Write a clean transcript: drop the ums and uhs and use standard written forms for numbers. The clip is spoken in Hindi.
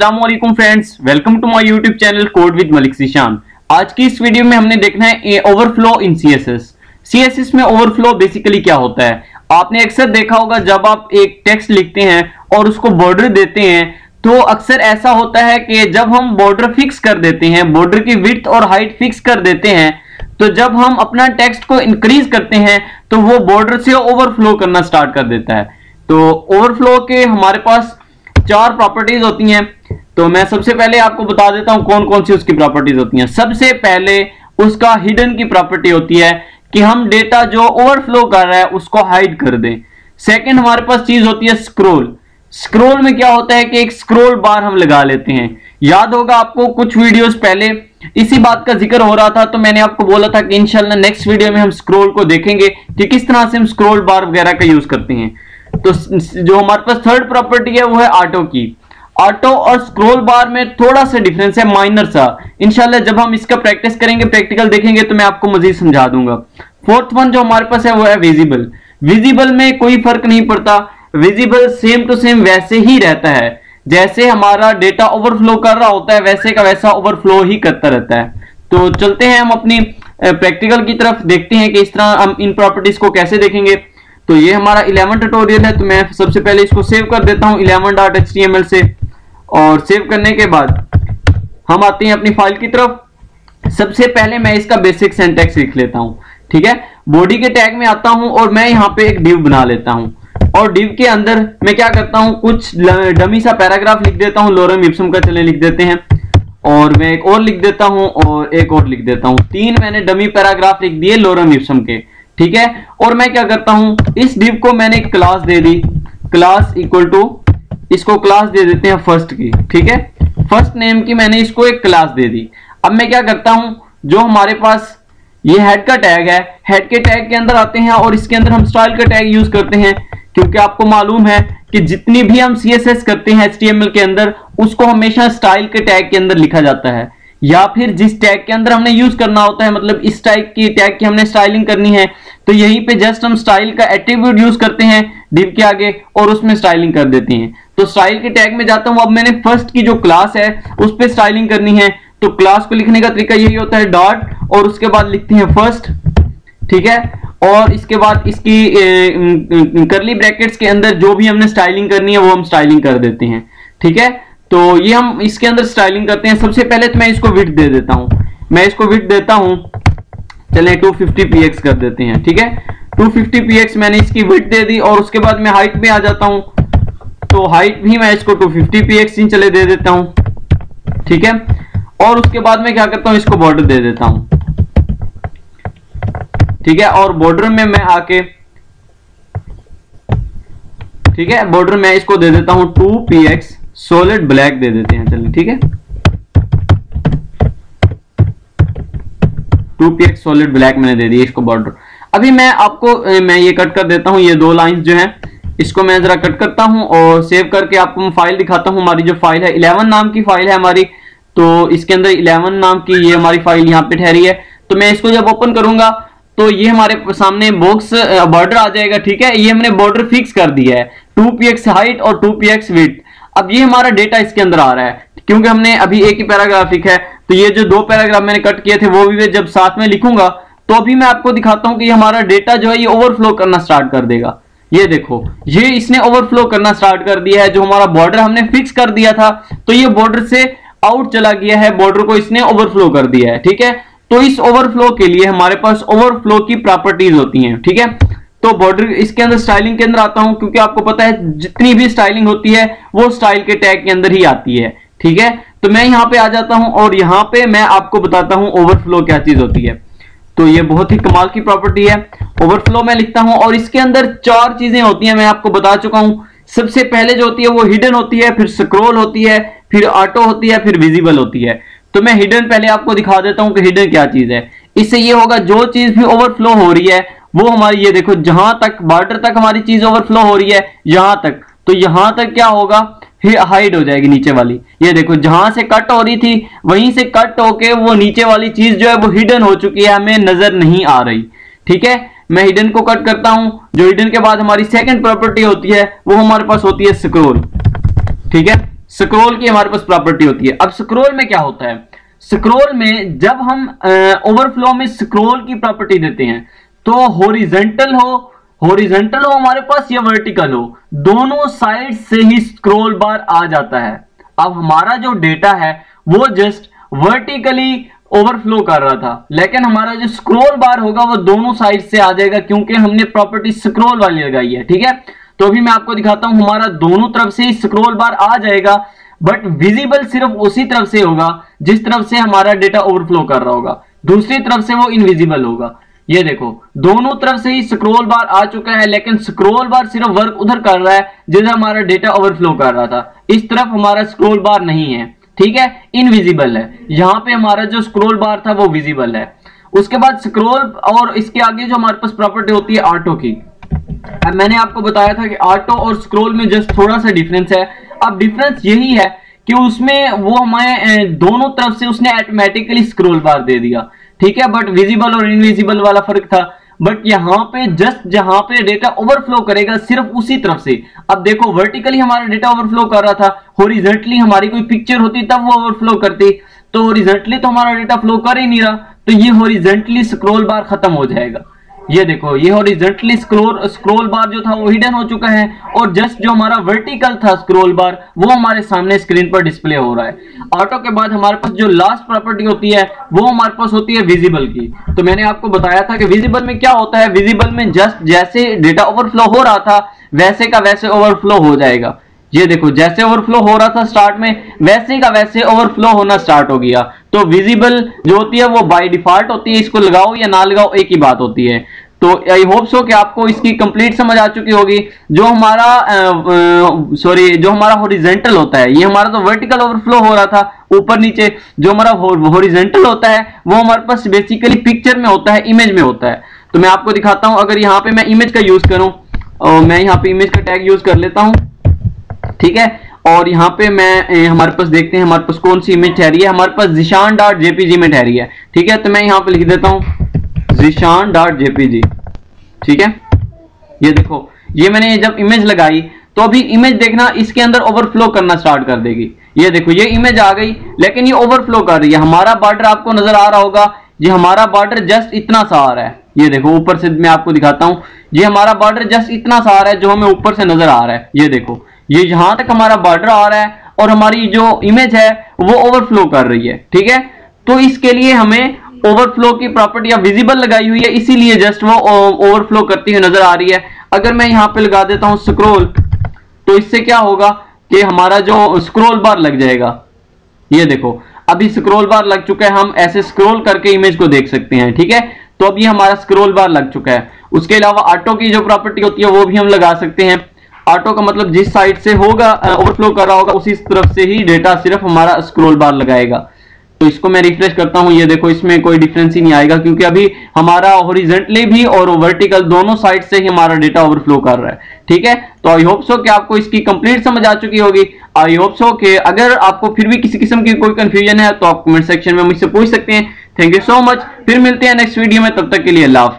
अस्सलामुअलैकुम friends, welcome to my YouTube channel code with Malik Zeeshan. आज की इस वीडियो में हमने देखना है ओवरफ्लो इन सीएसएस। सीएसएस में ओवरफ्लो बेसिकली क्या होता है। आपने अक्सर देखा होगा जब आप एक टेक्स्ट लिखते हैं और उसको बॉर्डर देते हैं तो अक्सर ऐसा होता है कि जब हम बॉर्डर फिक्स कर देते हैं, बॉर्डर की विड्थ और हाइट फिक्स कर देते हैं, तो जब हम अपना टेक्स्ट को इंक्रीज करते हैं तो वो बॉर्डर से ओवरफ्लो करना स्टार्ट कर देता है। तो ओवरफ्लो के हमारे पास चार प्रॉपर्टीज होती हैं। तो मैं सबसे पहले आपको बता देता हूं कौन कौन सी उसकी प्रॉपर्टीज होती हैं। सबसे पहले उसका हिडन की प्रॉपर्टी होती है कि हम डेटा जो ओवरफ्लो कर रहा है उसको हाइड कर दें। सेकंड हमारे पास चीज होती है स्क्रॉल। स्क्रॉल में क्या होता है कि एक स्क्रॉल बार हम लगा लेते हैं। याद होगा आपको कुछ वीडियोस पहले इसी बात का जिक्र हो रहा था, तो मैंने आपको बोला था कि इंशाल्लाह नेक्स्ट वीडियो में हम स्क्रॉल को देखेंगे कि किस तरह से हम स्क्रॉल बार वगैरह का यूज करते हैं। तो जो हमारे पास थर्ड प्रॉपर्टी है वो है ऑटो की। ऑटो और स्क्रॉल बार में थोड़ा सा डिफरेंस है, माइनर सा। इंशाल्लाह जब हम इसका प्रैक्टिस करेंगे, प्रैक्टिकल देखेंगे तो मैं आपको मजीद समझा दूंगा। फोर्थ वन जो हमारे पास है वो है विजिबल। विजिबल में कोई फर्क नहीं पड़ता, विजिबल सेम टू सेम वैसे ही रहता है जैसे हमारा डेटा ओवरफ्लो कर रहा होता है, वैसे का वैसा ओवरफ्लो ही करता रहता है। तो चलते हैं हम अपनी प्रैक्टिकल की तरफ, देखते हैं कि इस तरह हम इन प्रॉपर्टीज को कैसे देखेंगे। तो ये हमारा 11 ट्यूटोरियल है, तो मैं सबसे पहले इसको सेव कर देता हूं 11.html से। और सेव करने के बाद हम आते हैं अपनी फाइल की तरफ। सबसे पहले मैं इसका बेसिक सिंटैक्स लिख लेता हूं, ठीक है। बॉडी के टैग में आता हूं और मैं यहां पे एक डिव बना लेता हूं और डिव के अंदर मैं क्या करता हूं, कुछ डमी सा पैराग्राफ लिख देता हूं, लोरेम इप्सम का चले लिख देते हैं, और मैं एक और लिख देता हूं और एक और लिख देता हूं। तीन मैंने डमी पैराग्राफ लिख दिए लोरेम इप्सम के, ठीक है। और मैं क्या करता हूं, इस डिव को मैंने एक क्लास दे दी, क्लास इक्वल टू इसको क्लास दे देते हैं फर्स्ट की, ठीक है। फर्स्ट नेम की मैंने इसको एक क्लास दे दी। अब मैं क्या करता हूं, जो हमारे पास ये हेड का टैग है, हेड के टैग के अंदर आते हैं और इसके अंदर हम स्टाइल का टैग यूज करते हैं, क्योंकि आपको मालूम है कि जितनी भी हम सीएसएस करते हैं एचटीएमएल के अंदर उसको हमेशा स्टाइल के टैग के अंदर लिखा जाता है, या फिर जिस टैग के अंदर हमने यूज करना होता है, मतलब इस टाइप की टैग की हमने स्टाइलिंग करनी है तो यहीं पे जस्ट हम स्टाइल का एट्रीब्यूट यूज करते हैं डिव के आगे और उसमें स्टाइलिंग कर देते हैं। तो स्टाइल के टैग में जाता हूं, अब मैंने फर्स्ट की जो क्लास है उस पर स्टाइलिंग करनी है, तो क्लास को लिखने का तरीका यही होता है डॉट और उसके बाद लिखते हैं फर्स्ट, ठीक है। और इसके बाद इसकी करली ब्रैकेट्स के अंदर जो भी हमने स्टाइलिंग करनी है वो हम स्टाइलिंग कर देते हैं, ठीक है। तो ये हम इसके अंदर स्टाइलिंग करते हैं। सबसे पहले तो मैं इसको विड्थ दे देता हूं, मैं इसको विड्थ देता हूं, चलें 250 px कर देते हैं, ठीक है। 250 px मैंने इसकी विड्थ दे दी और उसके बाद मैं हाइट में आ जाता हूं, तो हाइट भी मैं इसको 250 px ही चले दे देता हूं, ठीक है। और उसके बाद मैं क्या करता हूं, इसको बॉर्डर दे देता हूं, ठीक है। और बॉर्डर में मैं आके, ठीक है, बॉर्डर में इसको दे देता हूं 2px सॉलिड ब्लैक दे देते हैं, चलिए, ठीक है। 2px सॉलिड ब्लैक मैंने दे दिया इसको बॉर्डर। अभी मैं आपको मैं ये कट कर देता हूं, ये दो लाइंस जो हैं इसको मैं जरा कट करता हूं और सेव करके आपको मैं फाइल दिखाता हूं। हमारी जो फाइल है 11 नाम की फाइल है हमारी, तो इसके अंदर 11 नाम की ये हमारी फाइल यहाँ पे ठहरी है। तो मैं इसको जब ओपन करूंगा तो ये हमारे सामने बॉक्स बॉर्डर आ जाएगा, ठीक है। ये हमने बॉर्डर फिक्स कर दिया है 2px हाइट और 2px विड्थ। अब ये हमारा डेटा इसके अंदर आ रहा है, क्योंकि हमने अभी एक ही पैराग्राफ लिखा है, तो ये जो दो पैराग्राफ मैंने कट किए थे वो भी जब साथ में लिखूंगा तो अभी मैं आपको दिखाता हूं कि ये हमारा डेटा जो है ये ओवरफ्लो करना स्टार्ट कर देगा। ये देखो, ये इसने ओवरफ्लो करना स्टार्ट कर दिया है। जो हमारा बॉर्डर हमने फिक्स कर दिया था तो ये बॉर्डर से आउट चला गया है, बॉर्डर को इसने ओवरफ्लो कर दिया है, ठीक है। तो इस ओवरफ्लो के लिए हमारे पास ओवरफ्लो की प्रॉपर्टीज होती हैं, ठीक है। तो बॉर्डर इसके अंदर स्टाइलिंग के अंदर आता हूं, क्योंकि आपको पता है जितनी भी स्टाइलिंग होती है वो स्टाइल के टैग के अंदर ही आती है, ठीक है। तो मैं यहां पे आ जाता हूं और यहां पे मैं आपको बताता हूं ओवरफ्लो क्या चीज होती है। तो ये बहुत ही कमाल की प्रॉपर्टी है। ओवरफ्लो मैं लिखता हूं और इसके अंदर चार चीजें होती हैं, मैं आपको बता चुका हूं। सबसे पहले जो होती है वो हिडन होती है, फिर स्क्रॉल होती है, फिर ऑटो होती है, फिर विजिबल होती है। तो मैं हिडन पहले आपको दिखा देता हूं कि हिडन क्या चीज है। इससे ये होगा जो चीज भी ओवरफ्लो हो रही है वो हमारी, ये देखो जहां तक बॉर्डर तक हमारी चीज ओवरफ्लो हो रही है यहां तक, तो यहां तक क्या होगा, हाइड हो जाएगी नीचे वाली। ये देखो जहां से कट हो रही थी वहीं से कट होके वो नीचे वाली चीज जो है वो हिडन हो चुकी है, हमें नजर नहीं आ रही, ठीक है। मैं हिडन को कट करता हूं। जो हिडन के बाद हमारी सेकंड प्रॉपर्टी होती है वो हमारे पास होती है स्क्रॉल, ठीक है। स्क्रॉल की हमारे पास प्रॉपर्टी होती है। अब स्क्रॉल में क्या होता है, स्क्रॉल में जब हम ओवरफ्लो में स्क्रॉल की प्रॉपर्टी देते हैं तो हॉरिजॉन्टल हो हमारे पास या वर्टिकल हो, दोनों साइड से ही स्क्रॉल बार आ जाता है। अब हमारा जो डेटा है वो जस्ट वर्टिकली ओवरफ्लो कर रहा था, लेकिन हमारा जो स्क्रॉल बार होगा वो दोनों साइड से आ जाएगा क्योंकि हमने प्रॉपर्टी स्क्रॉल वाली लगाई है। ठीक है, तो अभी मैं आपको दिखाता हूं, हमारा दोनों तरफ से ही स्क्रॉल बार आ जाएगा, बट विजिबल सिर्फ उसी तरफ से होगा जिस तरफ से हमारा डेटा ओवरफ्लो कर रहा होगा, दूसरी तरफ से वो इनविजिबल होगा। ये देखो दोनों तरफ से ही स्क्रॉल बार आ चुका है, लेकिन स्क्रॉल बार सिर्फ वर्क उधर कर रहा है जिधर हमारा डेटा ओवरफ्लो कर रहा था, इस तरफ हमारा स्क्रॉल बार नहीं है। ठीक है, इनविजिबल है। यहां पे हमारा जो स्क्रॉल बार था वो विजिबल है। उसके बाद स्क्रॉल और इसके आगे जो हमारे पास प्रॉपर्टी होती है ऑटो की। अब मैंने आपको बताया था कि ऑटो और स्क्रॉल में जस्ट थोड़ा सा डिफरेंस है। अब डिफरेंस यही है कि उसमें वो हमें दोनों तरफ से उसने ऑटोमेटिकली स्क्रॉल बार दे दिया। ठीक है, बट विजिबल और इनविजिबल वाला फर्क था। बट यहां पे जस्ट जहां पे डेटा ओवरफ्लो करेगा सिर्फ उसी तरफ से। अब देखो वर्टिकली हमारा डेटा ओवरफ्लो कर रहा था, हॉरिजॉन्टली हमारी कोई पिक्चर होती तब वो ओवरफ्लो करती, तो हॉरिजॉन्टली तो हमारा डेटा फ्लो कर ही नहीं रहा, तो ये हॉरिजॉन्टली स्क्रॉल बार खत्म हो जाएगा। ये देखो ये हॉरिजॉन्टली स्क्रॉल बार जो था वो हिडन हो चुका है, और जस्ट जो हमारा वर्टिकल था स्क्रॉल बार वो हमारे सामने स्क्रीन पर डिस्प्ले हो रहा है। ऑटो के बाद हमारे पास जो लास्ट प्रॉपर्टी होती है वो हमारे पास होती है विजिबल की। तो मैंने आपको बताया था कि विजिबल में क्या होता है, विजिबल में जस्ट जैसे डेटा ओवरफ्लो हो रहा था वैसे का वैसे ओवरफ्लो हो जाएगा। ये देखो जैसे ओवरफ्लो हो रहा था स्टार्ट में वैसे का वैसे ओवरफ्लो होना स्टार्ट हो गया। तो विजिबल जो होती है वो बाय डिफॉल्ट होती है, इसको लगाओ या ना लगाओ एक ही बात होती है। तो आई होप सो कि आपको इसकी कंप्लीट समझ आ चुकी होगी। जो हमारा जो हमारा हॉरिजॉन्टल होता है, ये हमारा तो वर्टिकल ओवरफ्लो हो रहा था ऊपर नीचे, जो हमारा हॉरिजॉन्टल होता है वो हमारे पास बेसिकली पिक्चर में होता है, इमेज में होता है। तो मैं आपको दिखाता हूं, अगर यहाँ पे मैं इमेज का यूज करूं और मैं यहाँ पे इमेज का टैग यूज कर लेता हूं। ठीक है, और यहाँ पे मैं हमारे पास देखते हैं हमारे पास कौन सी इमेज ठहरी है, हमारे पास zishan.jpg में ठहरी है। ठीक है, तो मैं यहाँ पे लिख देता हूँ zishan.jpg। ठीक है, ये देखो ये मैंने जब इमेज लगाई तो अभी इमेज देखना इसके अंदर ओवरफ्लो करना स्टार्ट कर देगी। ये देखो ये इमेज आ गई लेकिन ये ओवरफ्लो कर रही है। हमारा बॉर्डर आपको नजर आ रहा होगा, ये हमारा बॉर्डर जस्ट इतना सा आ रहा है। ये देखो ऊपर से मैं आपको दिखाता हूँ, ये हमारा बॉर्डर जस्ट इतना सा आ रहा है जो हमें ऊपर से नजर आ रहा है। ये देखो ये यहां तक हमारा बॉर्डर आ रहा है और हमारी जो इमेज है वो ओवरफ्लो कर रही है। ठीक है, तो इसके लिए हमें ओवरफ्लो की प्रॉपर्टी या विजिबल लगाई हुई है, इसीलिए जस्ट वो ओवरफ्लो करती हुई नजर आ रही है। अगर मैं यहां पे लगा देता हूं स्क्रॉल, तो इससे क्या होगा कि हमारा जो स्क्रॉल बार लग जाएगा। ये देखो अभी स्क्रॉल बार लग चुका है, हम ऐसे स्क्रॉल करके इमेज को देख सकते हैं। ठीक है, तो अब ये हमारा स्क्रॉल बार लग चुका है। उसके अलावा ऑटो की जो प्रॉपर्टी होती है वो भी हम लगा सकते हैं। ऑटो का मतलब जिस साइड से होगा ओवरफ्लो कर रहा होगा उसी तरफ से ही डेटा सिर्फ हमारा स्क्रॉल बार लगाएगा। तो इसको मैं रिफ्रेश करता हूं, ये देखो इसमें कोई डिफरेंस ही नहीं आएगा क्योंकि अभी हमारा हॉरिजॉन्टली भी और वर्टिकल दोनों साइड से ही हमारा डेटा ओवरफ्लो कर रहा है। ठीक है, तो आई होप सो कि आपको इसकी कंप्लीट समझ आ चुकी होगी। आई होप सो कि अगर आपको फिर भी किसी किस्म की कोई कंफ्यूजन है तो आप कमेंट सेक्शन में मुझसे पूछ सकते हैं। थैंक यू सो मच, फिर मिलते हैं नेक्स्ट वीडियो में, तब तक के लिए अल्लाह हाफिज़।